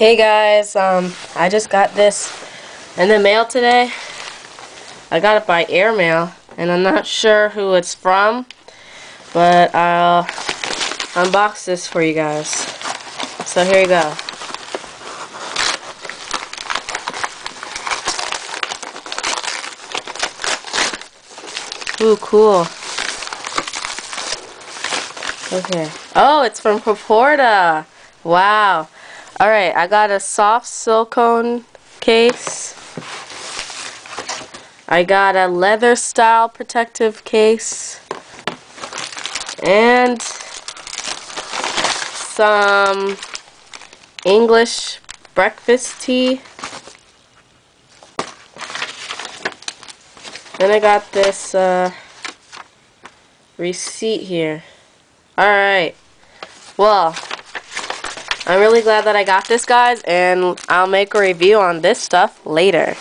Hey guys, I just got this in the mail today. I got it by airmail, and I'm not sure who it's from, but I'll unbox this for you guys. So here you go. Ooh, cool. Okay. Oh, it's from Proporta. Wow. Alright, I got a soft silicone case. I got a leather style protective case. And some English breakfast tea. Then I got this receipt here. Alright. Well, I'm really glad that I got this, guys, and I'll make a review on this stuff later.